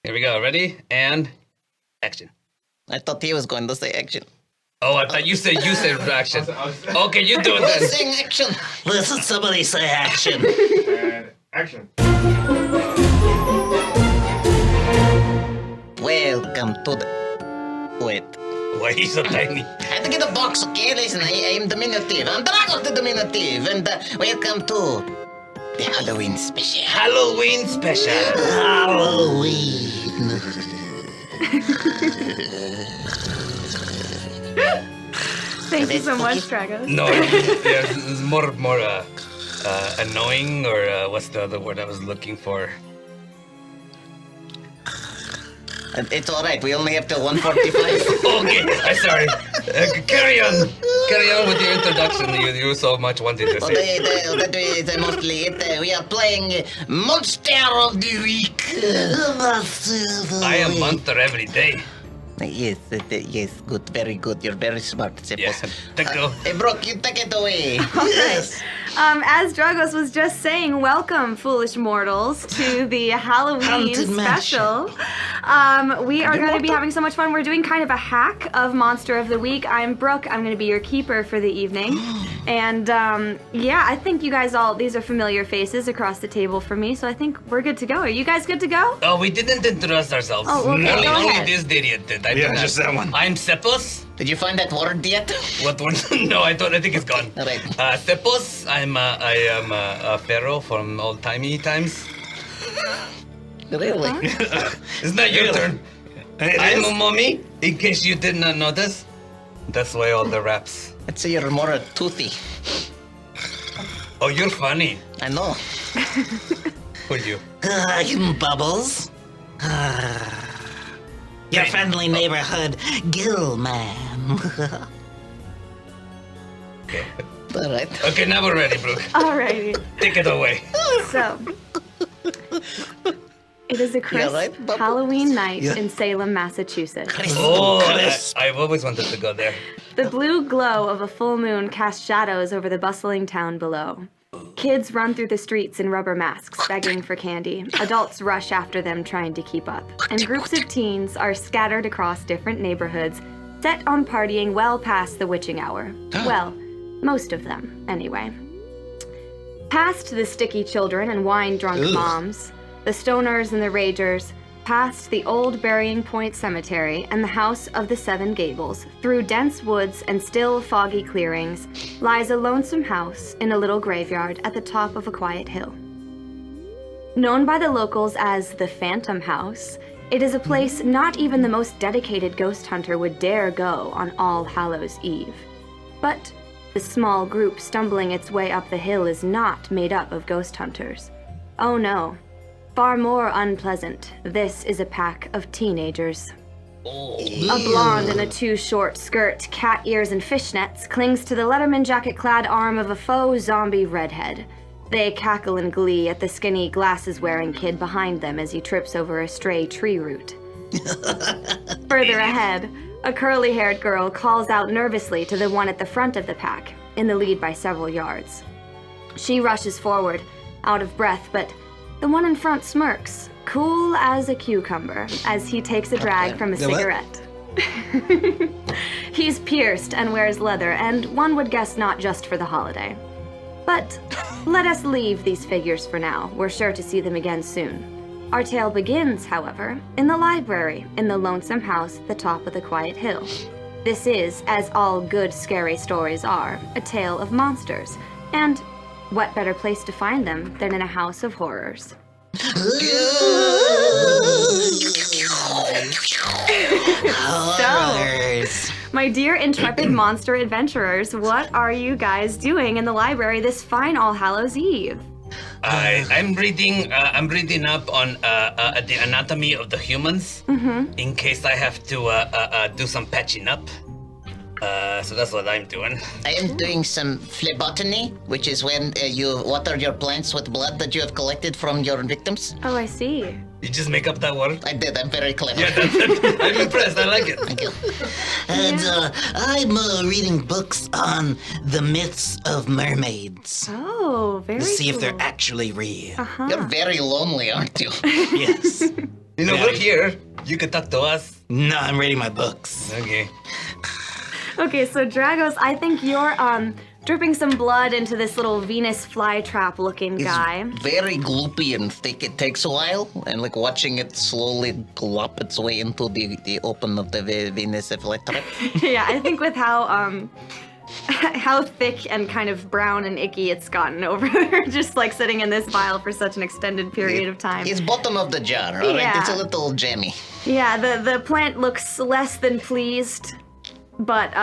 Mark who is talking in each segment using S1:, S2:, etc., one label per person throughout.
S1: Here we go. Ready? And action.
S2: I thought he was going to say action.
S1: Oh, I thought you said action. Okay, you do it then.
S2: Saying action.
S3: Listen, somebody say action.
S4: And action.
S2: Welcome to the... Wait.
S1: Why he's so tiny?
S2: I have to get a box, okay? Listen, I am diminutive. I'm Dragos the Diminutive. And welcome to the Halloween special.
S1: Halloween special.
S3: Halloween.
S5: Thank you so much, Dragos.
S1: No, it's more annoying, or what's the other word I was looking for?
S2: It's all right. We only have till 1:45.
S1: Okay, I'm sorry. Carry on with your introduction. You so much wanted to say.
S2: That is mostly it. We are playing Monster of the Week.
S1: I am monster every day.
S2: Yes, yes, good, very good. You're very smart, Cepos.
S1: Yeah, thank you.
S2: Hey, Brooke, you take it away.
S5: Yes. As Dragos was just saying, welcome, foolish mortals, to the Halloween
S3: Haunted
S5: special. We are going to be having so much fun. We're doing kind of a hack of Monster of the Week. I'm Brooke. I'm going to be your keeper for the evening. And yeah, I think you guys these are familiar faces across the table for me, so I think we're good to go. Are you guys good to go?
S1: Oh, we didn't introduce ourselves.
S5: Oh, okay, go
S1: only
S5: ahead.
S1: this idiot did. I
S4: Yeah,
S1: did not.
S4: just that one.
S1: I'm Cepos.
S2: Did you find that word yet?
S1: What one? No, I think it's gone.
S2: All right.
S1: Cepos. I am a pharaoh from old timey times.
S2: Really?
S1: It's not your turn.
S4: It
S1: I'm
S4: is?
S1: a mummy. In case you did not notice, that's why all the raps.
S2: I'd say you're more toothy.
S1: Oh, you're funny.
S2: I know.
S1: Who are you?
S3: Bubbles. Your friendly neighborhood Gill Man.
S1: Okay.
S2: All right.
S1: Okay, now we're ready, Brooke.
S5: Alrighty.
S1: Take it away.
S5: So, it is a crisp
S2: right, Bubbles?
S5: Halloween night in Salem, Massachusetts.
S1: Oh, I've always wanted to go there.
S5: The blue glow of a full moon casts shadows over the bustling town below. Kids run through the streets in rubber masks, begging for candy. Adults rush after them, trying to keep up. And groups of teens are scattered across different neighborhoods, set on partying well past the witching hour. Well, most of them, anyway. Past the sticky children and wine-drunk moms, the stoners and the ragers, past the old Burying Point Cemetery and the House of the Seven Gables, through dense woods and still foggy clearings, lies a lonesome house in a little graveyard at the top of a quiet hill. Known by the locals as the Phantom House, it is a place not even the most dedicated ghost hunter would dare go on All Hallows Eve. But the small group stumbling its way up the hill is not made up of ghost hunters. Oh no. Far more unpleasant, this is a pack of teenagers. A blonde in a too short skirt, cat ears, and fishnets clings to the Letterman jacket-clad arm of a faux zombie redhead. They cackle in glee at the skinny, glasses-wearing kid behind them as he trips over a stray tree root. Further ahead, a curly-haired girl calls out nervously to the one at the front of the pack, in the lead by several yards. She rushes forward, out of breath, but the one in front smirks, cool as a cucumber, as he takes a drag from a cigarette. He's pierced and wears leather, and one would guess not just for the holiday. But let us leave these figures for now. We're sure to see them again soon. Our tale begins, however, in the library, in the lonesome house at the top of the quiet hill. This is, as all good scary stories are, a tale of monsters, and what better place to find them than in a house of horrors?
S3: Horrors.
S5: My dear intrepid monster adventurers, what are you guys doing in the library this fine All Hallows Eve?
S1: I'm reading up on the anatomy of the humans in case I have to do some patching up. So that's what I'm doing.
S2: I am doing some phlebotomy, which is when you water your plants with blood that you have collected from your victims.
S5: Oh, I see.
S1: You just make up that word?
S2: I did. I'm very clever.
S1: Yeah, I'm impressed. I like it.
S2: Thank you.
S3: And I'm reading books on the myths of mermaids.
S5: Oh, very
S3: To see if
S5: cool.
S3: they're actually real.
S5: Uh-huh.
S2: You're very lonely, aren't you?
S3: Yes.
S1: You know, we're here. You can talk to us.
S3: No, I'm reading my books.
S1: Okay.
S5: Okay, so Dragos, I think you're dripping some blood into this little Venus flytrap looking guy.
S2: It's very gloopy and thick. It takes a while, and like watching it slowly glop its way into the open of the Venus flytrap.
S5: Yeah, I think with how thick and kind of brown and icky it's gotten over there, just like sitting in this vial for such an extended period of time.
S2: It's bottom of the jar, all right?
S5: Yeah.
S2: It's a little jammy.
S5: Yeah, the plant looks less than pleased, but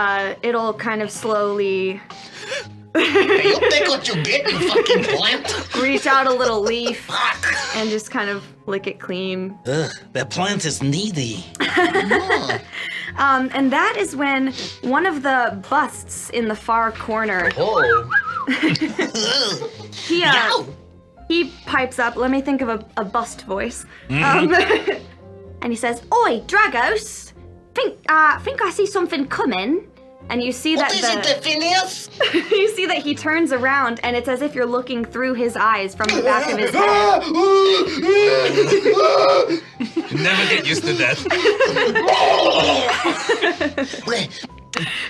S5: it'll kind of slowly
S2: Hey, you take what you get, you fucking plant.
S5: reach out a little leaf and just kind of lick it clean.
S3: Ugh, that plant is needy.
S5: And that is when one of the busts in the far corner,
S1: Oh.
S5: he pipes up. Let me think of a bust voice. And he says, "Oi, Dragos, think I see something coming." And you see
S2: What
S5: that
S2: is it, Phineas?
S5: you see that he turns around, and it's as if you're looking through his eyes from the back of his head.
S1: Never get used to that.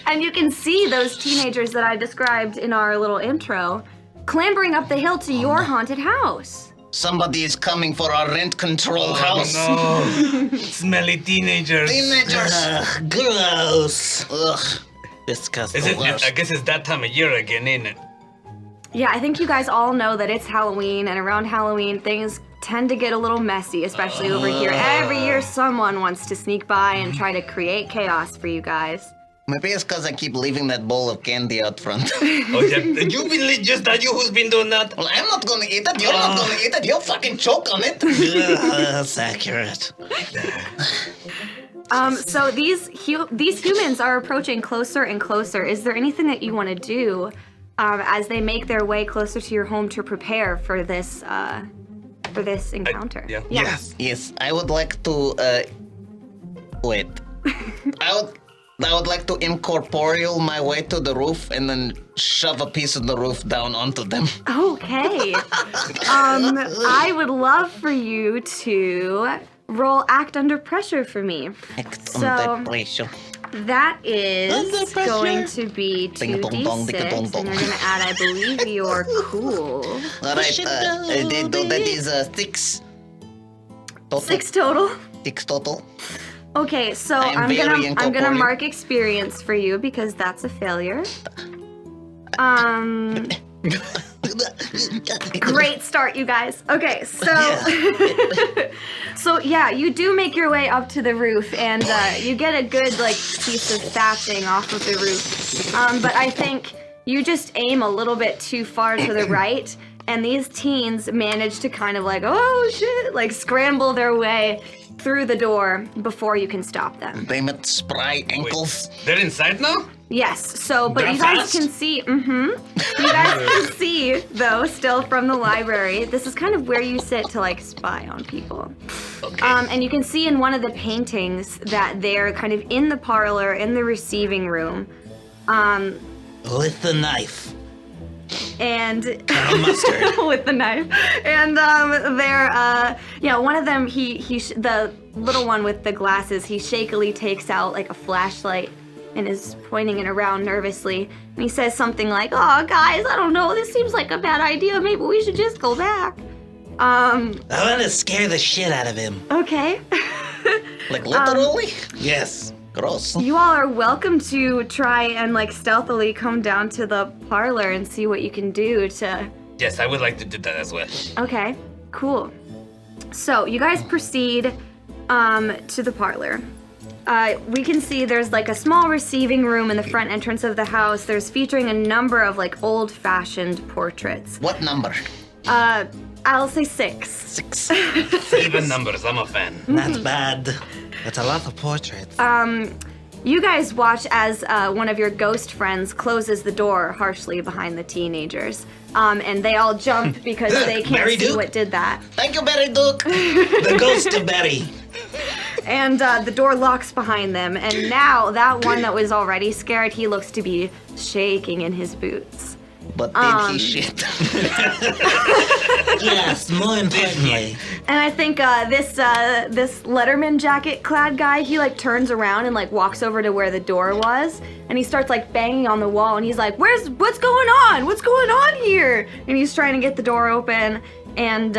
S5: And you can see those teenagers that I described in our little intro clambering up the hill to your haunted house.
S2: Somebody is coming for our rent control house.
S1: No. Smelly teenagers.
S2: Teenagers.
S3: Ugh, gross.
S2: Ugh.
S3: Disgusting.
S1: I guess it's that time of year again, ain't it?
S5: Yeah, I think you guys all know that it's Halloween, and around Halloween, things tend to get a little messy, especially over here. Every year, someone wants to sneak by and try to create chaos for you guys.
S2: Maybe it's because I keep leaving that bowl of candy out front.
S1: Oh, yeah. You believe just that you who's been doing that?
S2: Well, I'm not gonna eat it. You're not gonna eat it. You'll fucking choke on it.
S3: That's accurate.
S5: So these humans are approaching closer and closer. Is there anything that you want to do as they make their way closer to your home to prepare for this encounter?
S1: Yeah.
S3: Yes.
S2: Yes, I would like to. Wait. I would like to incorporeal my way to the roof and then shove a piece of the roof down onto them.
S5: Okay. I would love for you to roll act under pressure for me.
S2: Under pressure.
S5: That is
S3: Under pressure.
S5: going to be
S2: Ding-a-dong-dong,
S5: 2d6,
S2: ding-a-dong-dong.
S5: and you're going to add, I believe, your cool.
S2: All right, that is 6. Total.
S5: 6 total.
S2: 6 total.
S5: Okay, so
S2: I'm
S5: I'm
S2: very
S5: gonna
S2: incorporeal.
S5: mark experience for you because that's a failure. Great start, you guys. Okay, so so yeah, you do make your way up to the roof, and you get a good piece of thatching off of the roof. But I think you just aim a little bit too far to the right, and these teens manage to kind of oh shit, scramble their way through the door before you can stop them.
S2: They met spry ankles.
S1: Wait, they're inside now?
S5: Yes, so, but
S1: That
S5: you guys
S1: fast?
S5: can see, you guys can see, though, still from the library, this is kind of where you sit to, spy on people.
S1: Okay.
S5: And you can see in one of the paintings that they're kind of in the parlor, in the receiving room,
S3: With the knife.
S5: and
S3: Colonel Mustard.
S5: with the knife, and they're, one of them, the little one with the glasses, he shakily takes out a flashlight and is pointing it around nervously, and he says something like, "Oh, guys, I don't know, this seems like a bad idea, maybe we should just go back."
S3: I want to scare the shit out of him.
S5: Okay.
S2: Literally?
S3: Yes.
S2: Gross.
S5: You all are welcome to try and stealthily come down to the parlor and see what you can do to...
S1: Yes, I would like to do that as well.
S5: Okay, cool. So you guys proceed to the parlor. We can see there's a small receiving room in the front entrance of the house. There's featuring a number of old-fashioned portraits.
S2: What number?
S5: I'll say 6.
S2: 6.
S1: Even numbers, I'm a fan.
S3: Not bad. That's a lot of portraits.
S5: You guys watch as one of your ghost friends closes the door harshly behind the teenagers. And they all jump because they can't
S3: Mary
S5: see
S3: Duke?
S5: what did that.
S2: Thank you, Barry Duke.
S3: The ghost of Betty.
S5: And the door locks behind them. And now that one that was already scared, he looks to be shaking in his boots.
S2: But did he shit?
S3: Yes, more importantly.
S5: And I think this Letterman jacket-clad guy, he like turns around and like walks over to where the door was, and he starts like banging on the wall, and he's like, what's going on? What's going on here? And he's trying to get the door open, and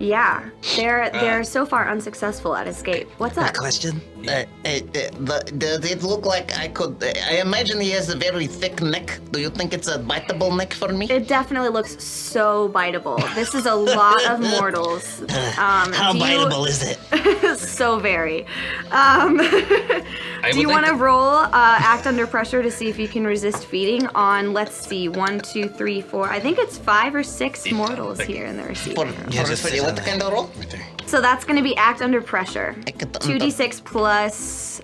S5: yeah, they're so far unsuccessful at escape. What's
S3: A
S5: up?
S3: question?
S2: Does it look like I could? I imagine he has a very thick neck. Do you think it's a biteable neck for me?
S5: It definitely looks so biteable. This is a lot of mortals.
S3: How biteable is it?
S5: So very.
S1: I
S5: Do you
S1: would
S5: want to
S1: like
S5: roll act under pressure to see if you can resist feeding on, let's see, 1, 2, 3, 4. I think it's 5 or 6 mortals here in the receiving room.
S3: Yeah, just sit
S2: what
S3: on
S2: kind of roll?
S3: Right there.
S5: So that's going to be act under pressure.
S2: Act under-
S5: 2d6 plus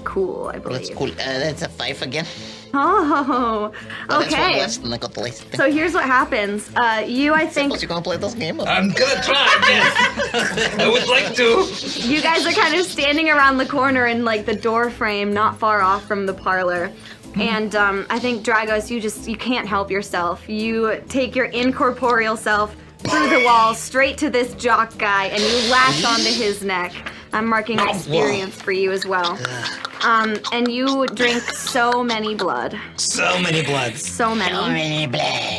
S5: cool, I believe.
S2: That's cool. That's a 5 again.
S5: Oh,
S2: That's one
S5: okay.
S2: less than I got the last thing.
S5: So here's what happens. You, I think,
S2: Suppose you gonna play this game?
S1: I'm gonna try, yes. I would like to.
S5: you guys are kind of standing around the corner in like the door frame, not far off from the parlor. And I think Dragos, you can't help yourself. You take your incorporeal self through the wall straight to this jock guy, and you latch onto his neck. I'm marking experience for you as well. And you drink so many blood.
S3: So many bloods.
S5: So many.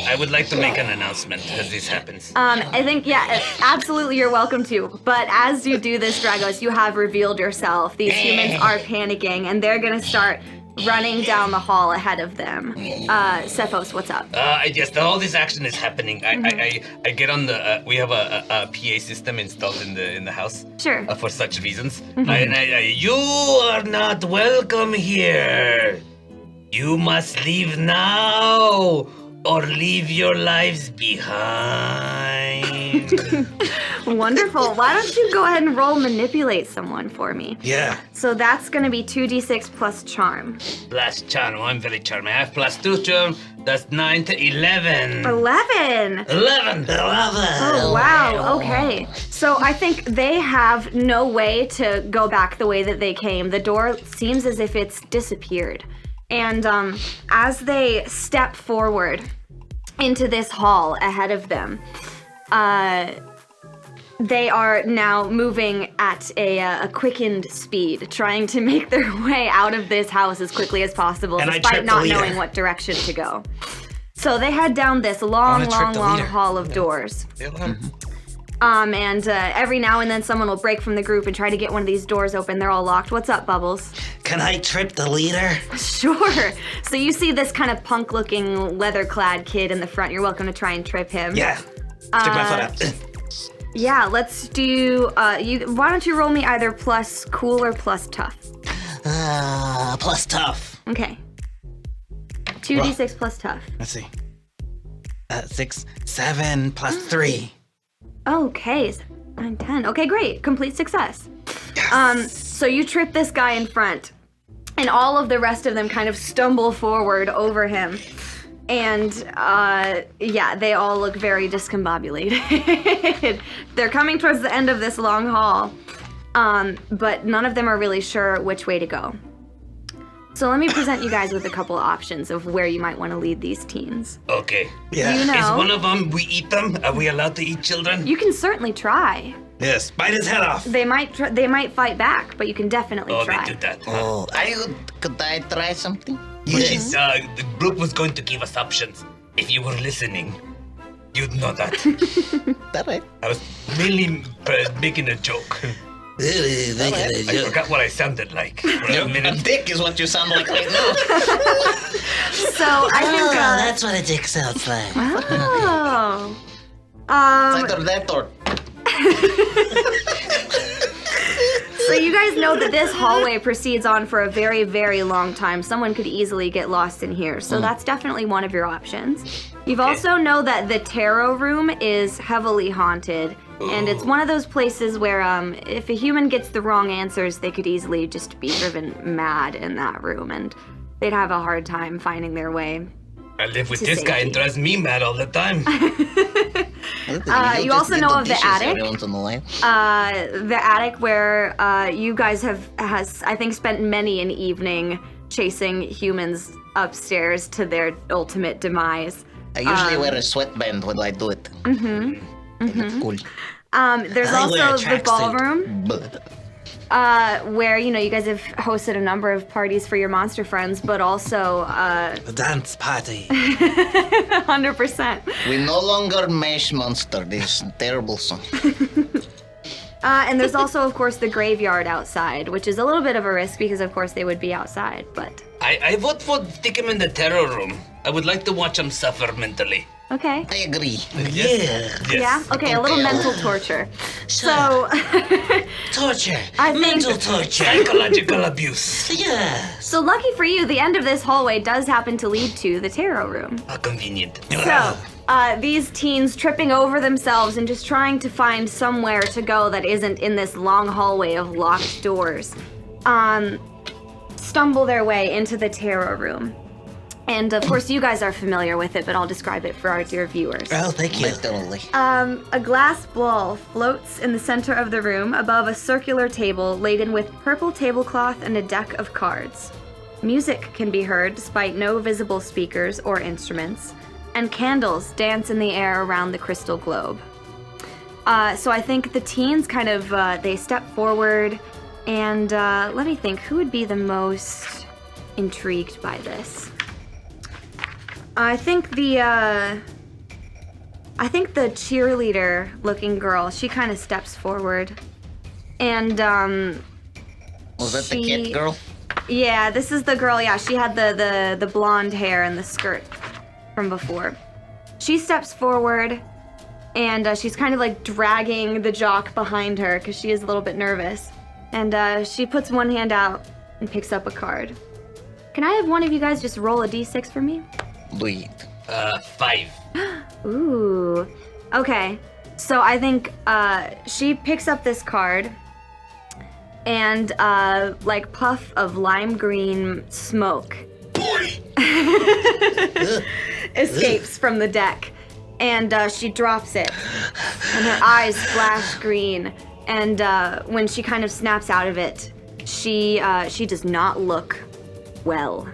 S1: I would like to make an announcement as this happens.
S5: I think, yeah, absolutely you're welcome to. But as you do this, Dragos, you have revealed yourself. These humans are panicking, and they're gonna start running down the hall ahead of them. Cepos, what's up?
S1: Yes, all this action is happening. I get on the. We have a PA system installed in the house.
S5: Sure.
S1: For such reasons. You are not welcome here. You must leave now, or leave your lives behind.
S5: Wonderful. Why don't you go ahead and roll manipulate someone for me?
S3: Yeah.
S5: So that's going to be 2d6 plus charm.
S1: Plus charm. I'm very charming. I have plus 2 charm. That's 9 to 11.
S5: 11.
S1: 11.
S5: Oh, wow. Okay. So I think they have no way to go back the way that they came. The door seems as if it's disappeared. And as they step forward into this hall ahead of them, they are now moving at a quickened speed, trying to make their way out of this house as quickly as possible,
S3: And I
S5: despite
S3: tripped the
S5: not
S3: leader.
S5: knowing what direction to go. So they head down this long hall of doors. And every now and then someone will break from the group and try to get one of these doors open. They're all locked. What's up, Bubbles?
S3: Can I trip the leader?
S5: Sure. So you see this kind of punk-looking, leather-clad kid in the front. You're welcome to try and trip him.
S3: Yeah. Stick my foot out.
S5: Yeah, let's do, why don't you roll me either plus cool or plus tough?
S3: Plus tough.
S5: Okay. 2d6 plus tough.
S3: Let's see. 6, 7 plus 3.
S5: Okay, 9, 10. Okay, great. Complete success. So you trip this guy in front, and all of the rest of them kind of stumble forward over him. And, yeah, they all look very discombobulated. They're coming towards the end of this long hall, but none of them are really sure which way to go. So let me present you guys with a couple of options of where you might want to lead these teens.
S1: Okay.
S3: Yeah.
S5: You know,
S1: Is one of them, we eat them? Are we allowed to eat children?
S5: you can certainly try.
S3: Yes. Bite his head off.
S5: They might fight back, but you can definitely
S1: Oh,
S5: try.
S1: they do that.
S3: Oh.
S2: Could I try something?
S3: Yes.
S1: The Brooke was going to give us options. If you were listening, you'd know that.
S2: That right.
S1: I was mainly making a joke. I forgot what I sounded like for a
S2: A
S1: minute.
S2: dick is what you sound like right now.
S5: So I think.
S3: Oh, that's what a dick sounds like.
S5: Oh.
S2: Either that or
S5: So you guys know that this hallway proceeds on for a very, very long time. Someone could easily get lost in here. So that's definitely one of your options. You've also know that the tarot room is heavily haunted. And it's one of those places where if a human gets the wrong answers, they could easily just be driven mad in that room. And they'd have a hard time finding their way.
S1: I live with
S5: To
S1: this guy and
S5: safety.
S1: drives me mad all the time.
S5: You also know of the attic.
S2: Every once in a while.
S5: The attic where you guys has I think spent many an evening chasing humans upstairs to their ultimate demise.
S2: I usually wear a sweatband when I do it. Cool.
S5: There's
S3: I wear a
S5: also the
S3: tracksuit.
S5: ballroom,
S2: But
S5: where, you guys have hosted a number of parties for your monster friends, but also,
S3: The dance party.
S5: 100%.
S2: we no longer mash monster. This terrible song.
S5: And there's also, of course, the graveyard outside, which is a little bit of a risk because, of course, they would be outside, but...
S1: I vote for stick him in the terror room. I would like to watch him suffer mentally.
S5: Okay.
S2: I agree.
S3: Yeah.
S5: Yeah? Okay, a little
S2: Okay.
S5: mental torture. So,
S3: Torture.
S5: I think-
S3: Mental torture.
S1: Psychological abuse.
S3: Yeah.
S5: so lucky for you, the end of this hallway does happen to lead to the tarot room.
S1: Convenient.
S5: So, these teens tripping over themselves and just trying to find somewhere to go that isn't in this long hallway of locked doors, stumble their way into the tarot room. And of course, you guys are familiar with it, but I'll describe it for our dear viewers.
S3: Oh, thank you.
S2: Literally.
S5: A glass ball floats in the center of the room above a circular table laden with purple tablecloth and a deck of cards. Music can be heard despite no visible speakers or instruments, and candles dance in the air around the crystal globe. So I think the teens kind of, they step forward, and let me think, who would be the most intrigued by this? I think the cheerleader-looking girl, she kind of steps forward, and
S2: Was that the
S5: she-
S2: kid girl?
S5: yeah, this is the girl. Yeah, she had the blonde hair and the skirt from before. She steps forward, and she's kind of like dragging the jock behind her because she is a little bit nervous. And she puts one hand out and picks up a card. Can I have one of you guys just roll a d6 for me?
S2: Do it.
S1: 5.
S5: Ooh. Okay. So I think she picks up this card, and like puff of lime green smoke escapes from the deck, and she drops it, and her eyes flash green. And when she kind of snaps out of it, she does not look well.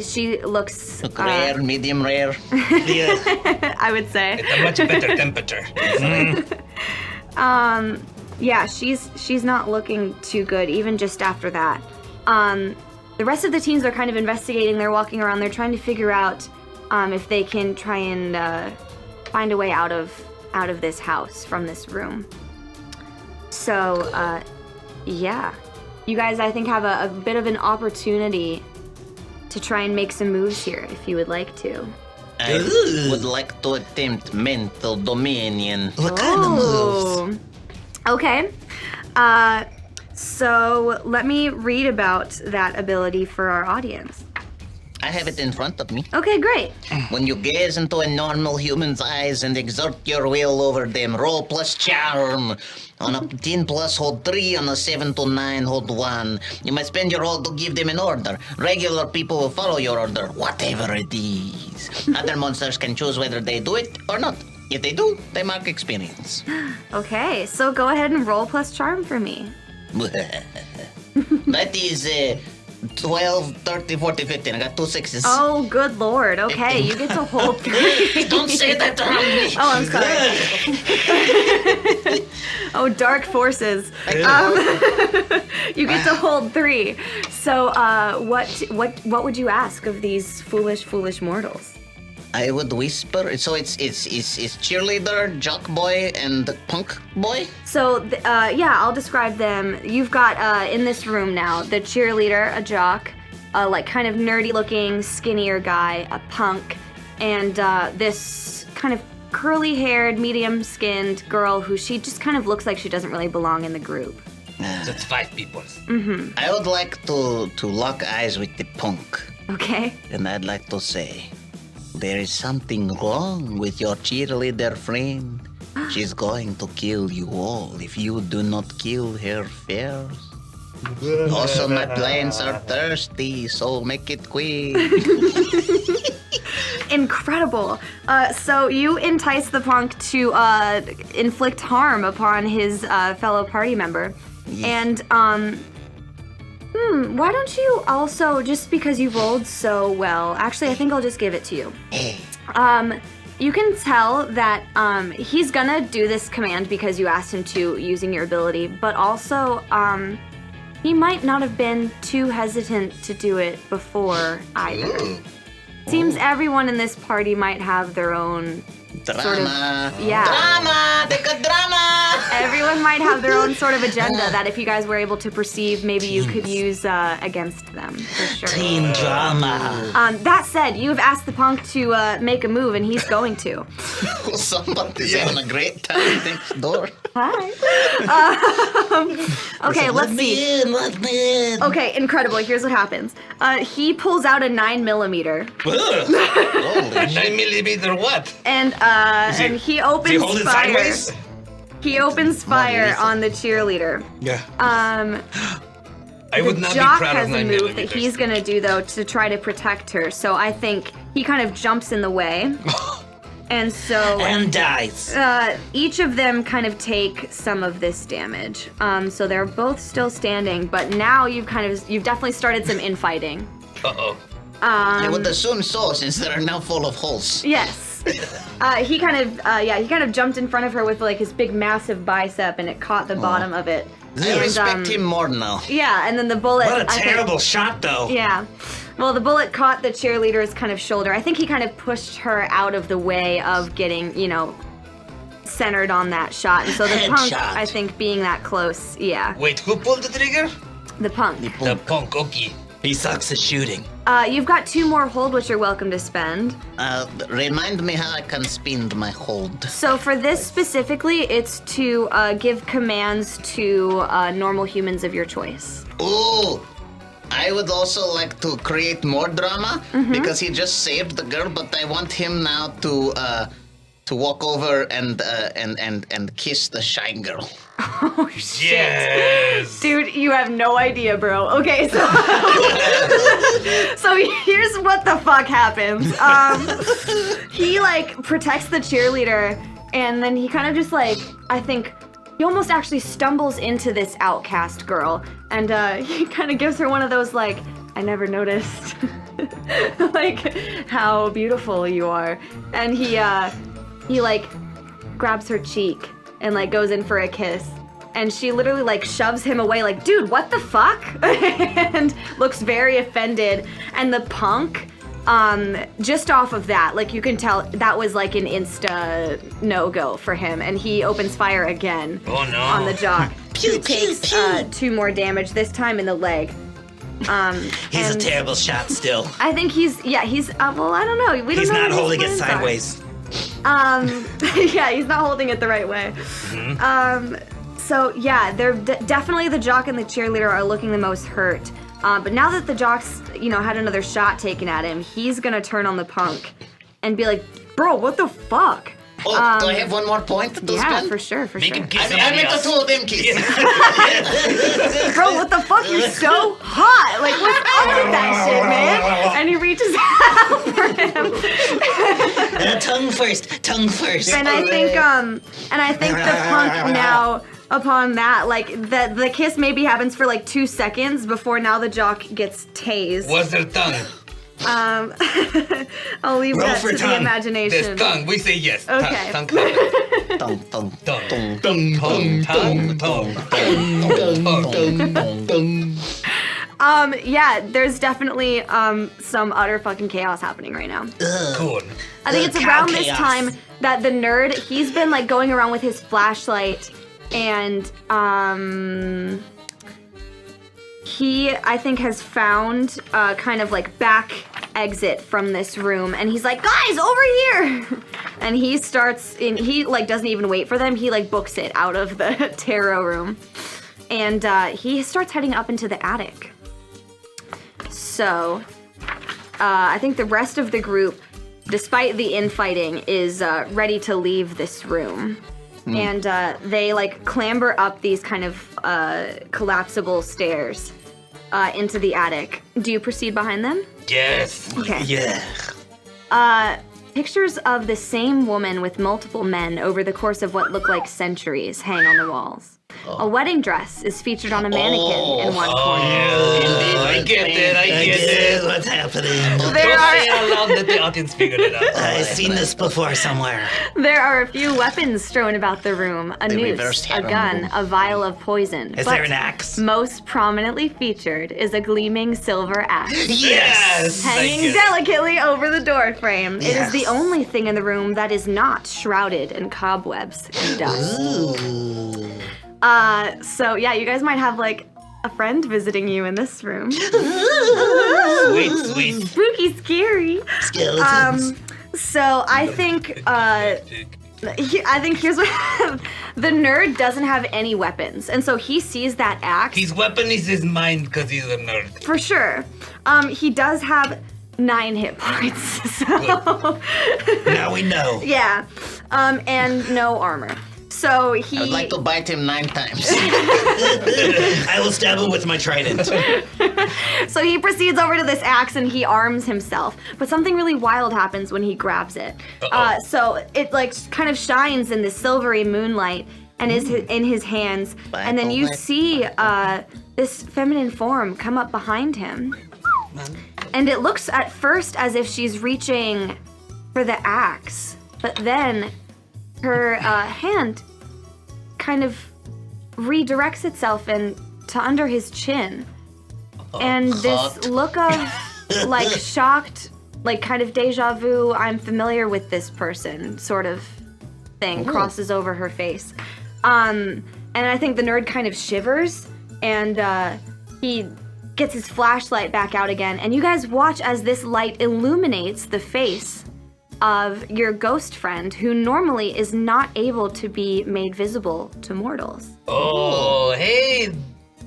S5: She looks
S2: Rare, medium rare.
S3: Yeah.
S5: I would say.
S1: A much better temperature.
S5: Yeah, she's not looking too good, even just after that. The rest of the teens are kind of investigating. They're walking around. They're trying to figure out if they can try and find a way out of this house from this room. So, yeah, you guys, I think, have a bit of an opportunity to try and make some moves here, if you would like to.
S2: I would like to attempt mental dominion.
S3: What kind of moves?
S5: Okay. So let me read about that ability for our audience.
S2: I have it in front of me.
S5: Okay, great.
S2: When you gaze into a normal human's eyes and exert your will over them, roll plus charm. On a 10 plus, hold 3. On a 7 to 9, hold 1. You must spend your hold to give them an order. Regular people will follow your order, whatever it is. Other monsters can choose whether they do it or not. If they do, they mark experience.
S5: Okay, so go ahead and roll plus charm for me.
S2: That is 12, 30, 40, 15. I got 2 6s.
S5: Oh, good lord. Okay, you get to hold 3.
S2: Don't say that around me.
S5: Oh, I'm sorry. Oh, dark forces. You get to hold 3. So, what would you ask of these foolish mortals?
S2: I would whisper. So it's cheerleader, jock boy, and punk boy.
S5: So, yeah, I'll describe them. You've got, in this room now, the cheerleader, a jock, like kind of nerdy-looking, skinnier guy, a punk, and this kind of curly-haired, medium-skinned girl who she just kind of looks like she doesn't really belong in the group.
S1: So it's 5 people.
S2: I would like to lock eyes with the punk,
S5: Okay?
S2: and I'd like to say, there is something wrong with your cheerleader friend. She's going to kill you all if you do not kill her first. Also, my plants are thirsty, so make it quick.
S5: Incredible. So you entice the punk to inflict harm upon his fellow party member. And Why don't you also, just because you rolled so well, actually, I think I'll just give it to you. You can tell that he's gonna do this command because you asked him to, using your ability, but also he might not have been too hesitant to do it before either. Seems everyone in this party might have their own
S2: Drama.
S5: sort of, yeah.
S2: Drama! They got drama!
S5: Everyone might have their own sort of agenda that if you guys were able to perceive, maybe you could use against them, for sure.
S3: Teen drama.
S5: That said, you've asked the punk to make a move, and he's going to.
S2: Somebody's having a great time next door.
S5: Hi. Okay, let's see.
S3: Let me in.
S5: Okay, incredible. Here's what happens. He pulls out a 9mm,
S2: Holy
S1: A 9mm what?
S5: and he opens
S4: Is he holding
S5: fire.
S4: sideways?
S5: He opens fire on the cheerleader.
S4: Yeah.
S1: I would not be
S5: Jock
S1: proud
S5: has
S1: of
S5: a
S1: 9mm.
S5: move that he's gonna do though to try to protect her. So I think he kind of jumps in the way, and so
S3: And dies.
S5: each of them kind of take some of this damage. So they're both still standing, but now you've definitely started some infighting.
S1: Uh-oh.
S2: I would assume so, since they are now full of holes.
S5: Yes. He kind of jumped in front of her with like his big massive bicep, and it caught the bottom of it.
S2: I respect him more now.
S5: Yeah, and then the bullet.
S4: What a
S5: I think-
S4: terrible shot, though.
S5: Yeah. Well, the bullet caught the cheerleader's kind of shoulder. I think he kind of pushed her out of the way of getting, centered on that shot. And so the punk,
S3: Headshot.
S5: I think, being that close, yeah.
S1: Wait, who pulled the trigger?
S5: The punk.
S1: The punk, okay.
S3: He sucks at shooting.
S5: You've got 2 more hold, which you're welcome to spend.
S2: Remind me how I can spend my hold.
S5: So for this specifically, it's to give commands to normal humans of your choice.
S2: Ooh, I would also like to create more drama because he just saved the girl, but I want him now to walk over and kiss the shy girl.
S5: Oh, shit.
S1: Yes!
S5: Dude, you have no idea, bro. Okay, so so here's what the fuck happens. He protects the cheerleader, and then he kind of just I think he almost actually stumbles into this outcast girl, and he kind of gives her one of those I never noticed how beautiful you are, and he grabs her cheek and goes in for a kiss, and she literally shoves him away dude, what the fuck? And looks very offended, and the punk just off of that you can tell that was an insta no-go for him, and he opens fire again on the jock. He takes 2 more damage, this time in the leg.
S3: He's a terrible shot still.
S5: I think he's well, I don't know. We don't
S3: He's
S5: know
S3: not
S5: what his
S3: holding it
S5: plans are.
S3: sideways.
S5: Yeah, he's not holding it the right way. So yeah, they're definitely the jock and the cheerleader are looking the most hurt. But now that the jock's, had another shot taken at him, he's gonna turn on the punk and be like, bro, what the fuck?
S2: Oh, do I have one more point to
S5: Yeah,
S2: spend?
S5: for sure.
S1: Make him kiss
S2: I
S1: somebody
S2: make the
S1: else.
S2: 2 of them kiss.
S5: Bro, what the fuck? You're so hot. What's up with that shit, man? And he reaches out for him.
S3: Tongue first.
S5: And I think the punk now, upon that, the kiss maybe happens for 2 seconds before now the jock gets tased.
S1: What's their tongue?
S5: I'll leave
S3: Roll
S5: that
S3: for
S5: to the
S3: tongue.
S5: imagination.
S1: This tongue, we say yes.
S5: Okay.
S1: Tongue.
S2: Tongue, tongue,
S1: Tongue.
S5: Yeah, there's definitely some utter fucking chaos happening right now.
S1: Cool.
S5: I think it's
S3: cow
S5: around this
S3: chaos.
S5: time that the nerd, he's been going around with his flashlight, and he, I think, has found kind of back exit from this room, and he's like, guys, over here! And he starts in, he doesn't even wait for them, he books it out of the tarot room. And he starts heading up into the attic. So, I think the rest of the group, despite the infighting, is ready to leave this room. And they clamber up these kind of collapsible stairs into the attic. Do you proceed behind them?
S1: Yes.
S5: Okay.
S3: Yeah.
S5: Pictures of the same woman with multiple men over the course of what look like centuries hang on the walls. A wedding dress is featured on a mannequin in one corner.
S1: I get it.
S3: What's happening?
S1: Don't say it out loud, let the audience figure it out.
S3: I've seen this before somewhere.
S5: There are a few weapons strewn about the room. A noose,
S2: reversed
S5: a
S2: head on
S5: gun,
S2: the
S5: a vial of poison.
S3: Is there an axe?
S5: Most prominently featured is a gleaming silver axe.
S1: Yes!
S5: Hanging delicately over the door frame. It is
S3: Yes.
S5: the only thing in the room that is not shrouded in cobwebs and dust.
S3: Ooh.
S5: So yeah, you guys might have like a friend visiting you in this room.
S1: Sweet.
S5: Spooky, scary.
S3: Skeletons.
S5: So I think here's what the nerd doesn't have any weapons, and so he sees that axe.
S1: His weapon is his mind because he's a nerd.
S5: For sure. He does have 9 hit points. So
S3: Now we know.
S5: yeah. And no armor. So he
S2: I'd like to bite him 9 times.
S3: I will stab him with my trident.
S5: So he proceeds over to this axe and he arms himself. But something really wild happens when he grabs it. So it like kind of shines in the silvery moonlight and is in his hands. And then you see this feminine form come up behind him. And it looks at first as if she's reaching for the axe. But then her hand kind of redirects itself to under his chin. And this look of like shocked, like kind of deja vu, I'm familiar with this person sort of thing crosses over her face. And I think the nerd kind of shivers and he gets his flashlight back out again. And you guys watch as this light illuminates the face of your ghost friend who normally is not able to be made visible to mortals.
S1: Oh, hey,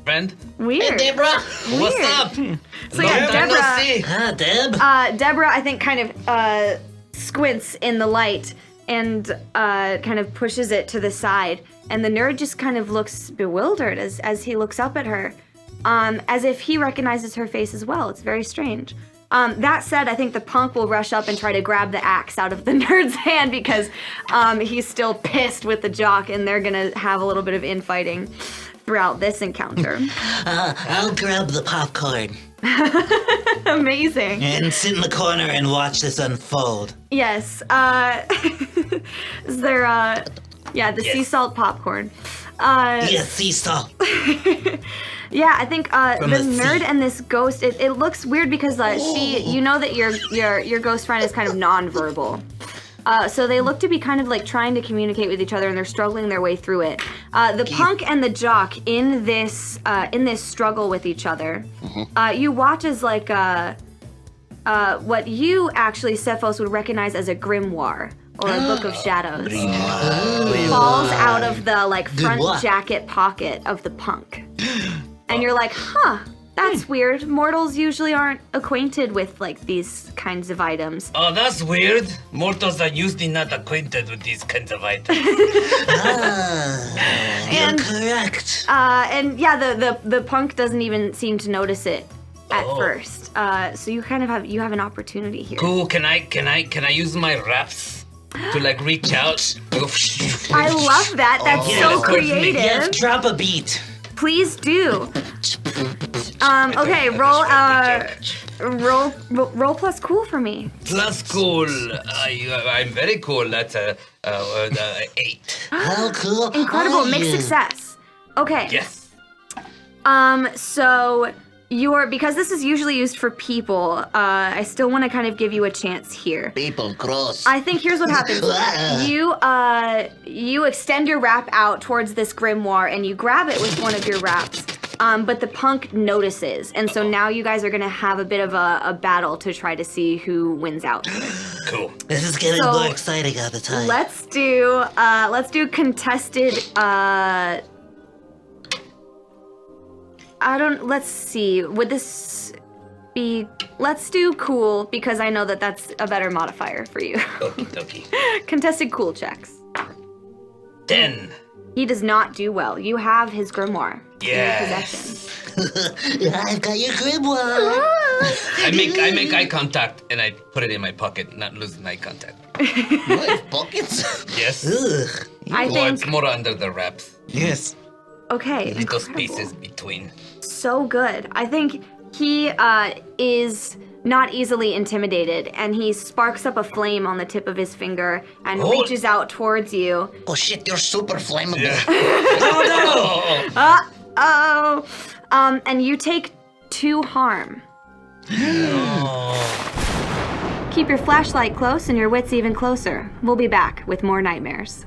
S1: friend.
S5: Weird.
S2: Hey, Deborah.
S1: What's up?
S5: So yeah, Deborah.
S3: Ah, Deb.
S5: Deborah, I think, kind of squints in the light and kind of pushes it to the side. And the nerd just kind of looks bewildered as he looks up at her, as if he recognizes her face as well. It's very strange. That said, I think the punk will rush up and try to grab the axe out of the nerd's hand because he's still pissed with the jock and they're gonna have a little bit of infighting throughout this encounter.
S3: I'll grab the popcorn
S5: Amazing.
S3: and sit in the corner and watch this unfold.
S5: Yes. Is there, the sea salt popcorn.
S3: Yes, sea salt.
S5: Yeah, I think the
S3: the
S5: nerd
S3: sea.
S5: and this ghost, it looks weird because you know that your ghost friend is kind of nonverbal. So they look to be kind of like trying to communicate with each other and they're struggling their way through it. The punk and the jock in this struggle with each other, you watch as like what you actually, Cepos, would recognize as a grimoire or a book of shadows. Falls out of the like front
S3: Grimoire.
S5: jacket pocket of the punk. And you're like, that's weird. Mortals usually aren't acquainted with like these kinds of items.
S1: Oh, that's weird. Mortals are usually not acquainted with these kinds of items.
S3: You're correct.
S5: And yeah, the punk doesn't even seem to notice it at first. So you kind of have an opportunity here.
S1: Cool. Can I use my raps to like reach out?
S5: I love that. That's so creative.
S3: Yes, drop a beat.
S5: Please do. Okay, roll plus cool for me.
S1: Plus cool. I'm very cool. That's a 8.
S3: How cool
S5: Incredible,
S3: are
S5: mixed
S3: you?
S5: success. Okay.
S1: Yes.
S5: So because this is usually used for people, I still want to kind of give you a chance here.
S2: People cross.
S5: I think here's what happens. You extend your wrap out towards this grimoire and you grab it with one of your wraps. But the punk notices, and so now you guys are gonna have a bit of a battle to try to see who wins out.
S1: Cool.
S3: This is getting
S5: So,
S3: more exciting all the time.
S5: Let's do contested. Let's see. Would this be? Let's do cool because I know that that's a better modifier for you.
S1: Okie
S5: Contested cool checks.
S1: 10.
S5: He does not do well. You have his grimoire in your
S1: Yes.
S5: possession.
S3: I've got your grimoire.
S1: I make eye contact and I put it in my pocket, not losing eye contact.
S2: What? Pockets?
S1: Yes.
S3: Ugh.
S5: I
S1: Well, it's
S5: think
S1: more under the wraps.
S3: Yes.
S5: Okay.
S1: Little
S5: incredible.
S1: spaces between.
S5: So good. I think he is not easily intimidated, and he sparks up a flame on the tip of his finger and reaches out towards you.
S2: Oh shit, you're super flammable.
S1: No!
S5: Oh. And you take 2 harm. Keep your flashlight close and your wits even closer. We'll be back with more nightmares.